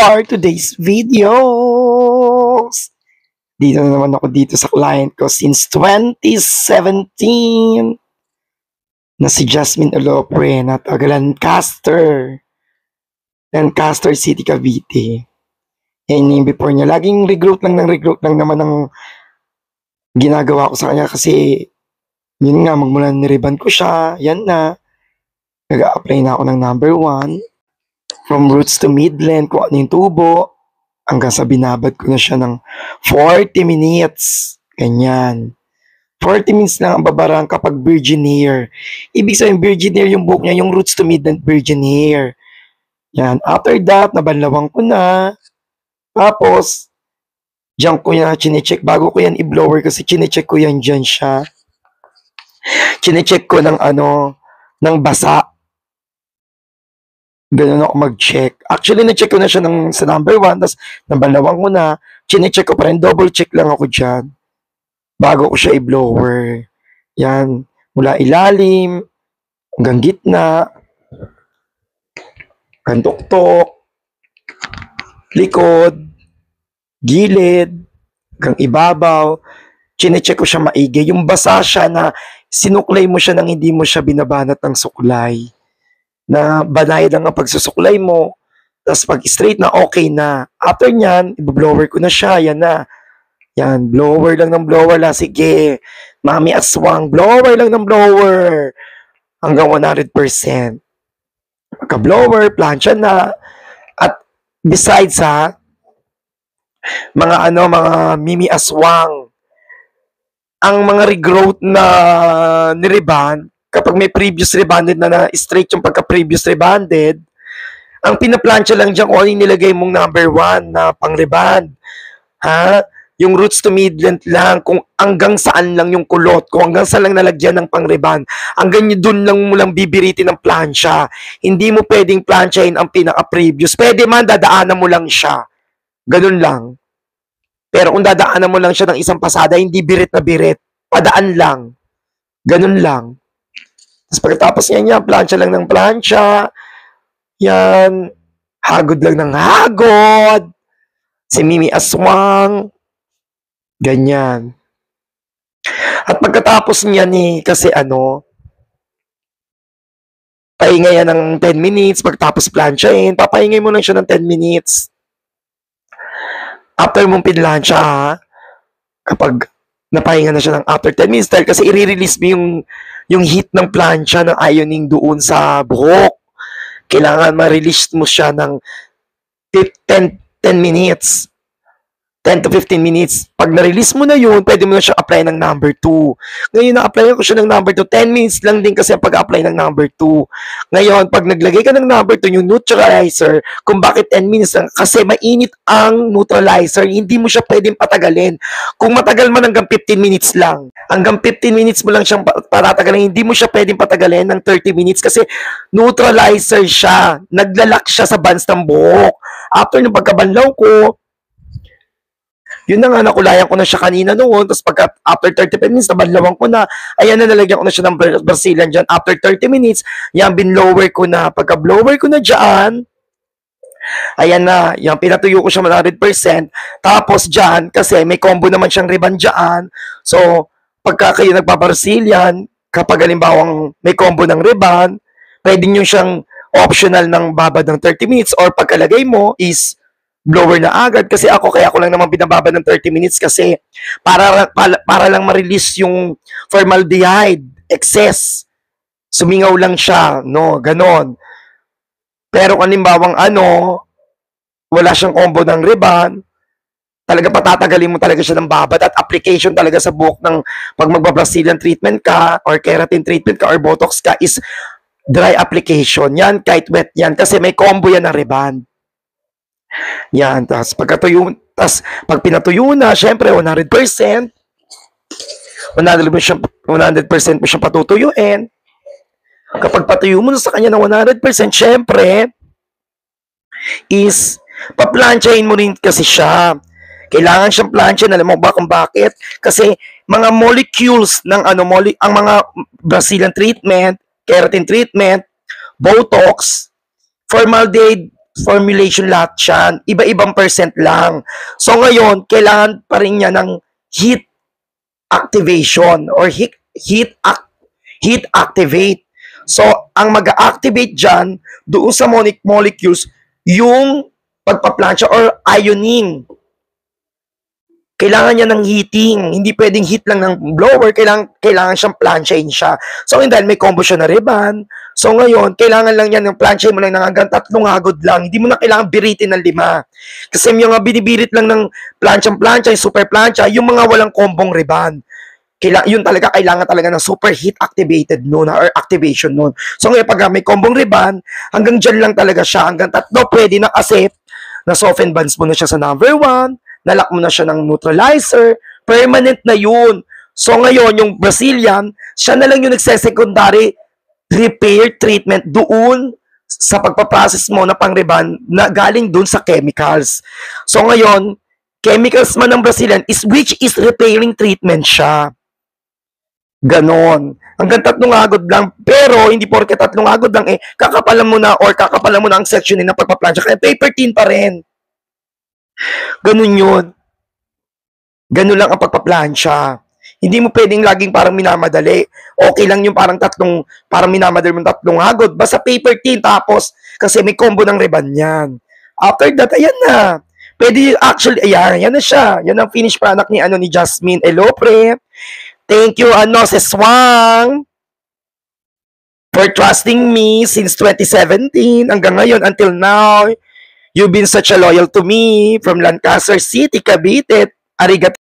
for today's videos. Dito na naman ako dito sa client ko since 2017 na si Jasmine Olopre na taga Lancaster City, Cavite. Yan yung before niya. Laging recruit lang naman ang ginagawa ko sa kanya kasi yun nga, magmula nireban ko siya, yan na. Nag-a-apply na ako ng number 1. From roots to midland, kung ano yung tubo, hanggang sa binabad ko na siya ng 40 minutes. Ganyan. 40 minutes lang ang babarang kapag virgin hair. Ibig sabihin, virgin hair yung buhok niya, yung roots to midland virgin hair. Yan. After that, nabanlawang ko na. Tapos, diyan ko yan chinecheck. Bago ko yan i-blower kasi chinecheck ko yan dyan siya. Chinecheck ko ng ng basa. Ganun ako mag-check. Actually, na-check ko na siya sa number 1, tapos nabalawang ko na, chinecheck ko pa rin, double check lang ako dyan. Bago ko siya i-blower. Yan. Mula ilalim, hanggang gitna, hanggang tuktok, likod, gilid, hanggang ibabaw. Chinecheck ko siya maigi. Yung basa siya na sinuklay mo siya nang hindi mo siya binabanat ng suklay. Na banayad lang ang pagsusuklay mo. Tapos pag straight na, okay na. After nyan, i-blower ko na siya. Yan na. Yan, blower lang ng blower lang. Sige, mami aswang, blower lang ng blower. Hanggang 100%. Pagka-blower, plancha na. At besides mga mimi aswang, ang mga regrowth na niriban, kapag may previous rebanded na straight yung pagka-previous rebanded, ang pinaplansya lang dyan kung nilagay mong number 1 na pang-reband. Ha? Yung roots to midland lang, kung hanggang saan lang yung kulot, kung hanggang saan lang nalagyan ng pang-reband, hanggang dun lang mo lang bibiritin ng plansya. Hindi mo pwedeng plansyahin ang pinaka-previous. Pwede man, dadaanan mo lang siya. Ganun lang. Pero kung dadaanan mo lang siya ng isang pasada, hindi birit na birit. Padaan lang. Ganun lang. Tapos pagkatapos yan, plancha lang ng plancha. Yan. Hagod lang ng hagod. Si Mimi Aswang. Ganyan. At pagkatapos niyan kasi pahinga yan ng 10 minutes. Pagkatapos planchain, papahingay mo lang siya ng 10 minutes. After mong pinlansya, kapag napahinga na siya ng after 10 minutes, dahil kasi i-release mo yung heat ng plancha ng ironing doon sa buhok. Kailangan ma-release mo siya ng 10 minutes. 10 to 15 minutes. Pag na-release mo na yun, pwede mo na siya apply ng number 2. Ngayon, na-apply ko siya ng number 2. 10 minutes lang din kasi ang pag-apply ng number 2. Ngayon, pag naglagay ka ng number 2, yung neutralizer, kung bakit 10 minutes lang, kasi mainit ang neutralizer, hindi mo siya pwedeng patagalin. Kung matagal man hanggang 15 minutes lang, hanggang 15 minutes mo lang siyang patatagalin, hindi mo siya pwedeng patagalin ng 30 minutes kasi neutralizer siya. Naglalak siya sa bands ng buhok. After ng pagkabanlaw ko, yun na nga, nakulayan ko na siya kanina noon. Tapos after 35 minutes, nabanlawang ko na. Ayan na, nalagyan ko na siya ng Brazilian dyan. After 30 minutes, yan, binlower ko na. Pagka-blower ko na dyan, ayan na, yan, pinatuyo ko siya 100%. Tapos dyan, kasi may combo naman siyang ribbon dyan. So, pagka kayo nagpa-Brazilian, kapag halimbawang may combo ng ribbon, pwede nyo siyang optional ng babad ng 30 minutes or pagkalagay mo is blower na agad kasi kaya ko lang naman binababa ng 30 minutes kasi para lang ma-release yung formaldehyde excess. Sumingaw lang siya, no, ganon. Pero kung halimbawang wala siyang combo ng ribbon, talaga patatagalin mo talaga siya ng babad at application talaga sa buhok ng pag magba-Brazilian treatment ka or keratin treatment ka or botox ka is dry application. Yan, kahit wet yan kasi may combo yan ng ribbon. Yan, tapos pag pinatuyo na, syempre 100% mo siya patutuyuin. Kapag patuyo mo na sa kanya ng 100%, syempre is paplansyahin mo rin kasi siya. Kailangan siyang plansyahin, alam mo ba kung bakit? Kasi mga molecules ng ang mga Brazilian treatment, keratin treatment, botox, formaldehyde formulation lahat yan. Iba-ibang percent lang. So ngayon, kailangan pa rin niya ng heat activation or heat activate. So, ang mag-activate dyan, doon sa molecules, yung pagpaplansya or ironing. Kailangan niya ng heating. Hindi pwedeng heat lang ng blower. Kailangan siyang plansyahin siya. So, dahil may combo siya na ribbon, so ngayon, kailangan lang yan, yung plansyahin mo lang ng hanggang 3 hagod lang. Hindi mo na kailangan biritin ng 5. Kasi yung mga binibirit lang ng plansya, yung super plansya, yung mga walang kombong ribbon. Yun talaga, kailangan talaga ng super heat activated noon or activation noon. So ngayon, pag may kombong ribbon, hanggang dyan lang talaga siya. Hanggang 3, pwede na kasi na soften bands mo na siya sa number 1, nalock mo na siya ng neutralizer, permanent na yun. So ngayon, yung Brazilian, siya na lang yung nagse-secondary repair treatment doon sa pagpaprocess mo na pang-ribbon na galing doon sa chemicals. So ngayon, chemicals man ng Brazilian which is repairing treatment siya. Ganon. Hanggang 3 agod lang. Pero, hindi porke 3 agod lang, kakapalan mo na or kakapalan mo na ang sectioning ng pagpaplansya. Kaya paper thin pa rin. Ganon yun. Ganon lang ang pagpaplansya. Hindi mo pwedeng laging parang minamadali. Okay lang yung parang minamadali mo 3 agod. Basta paper thin, tapos, kasi may combo ng ribbon yan. After that, ayan na. Pwede, actually, ayan na siya. Yan ang finished product ni Jasmine Elopre. Thank you, Seswang, for trusting me since 2017 hanggang ngayon until now. You've been such a loyal to me from Lancaster City, Cavite. Arigato.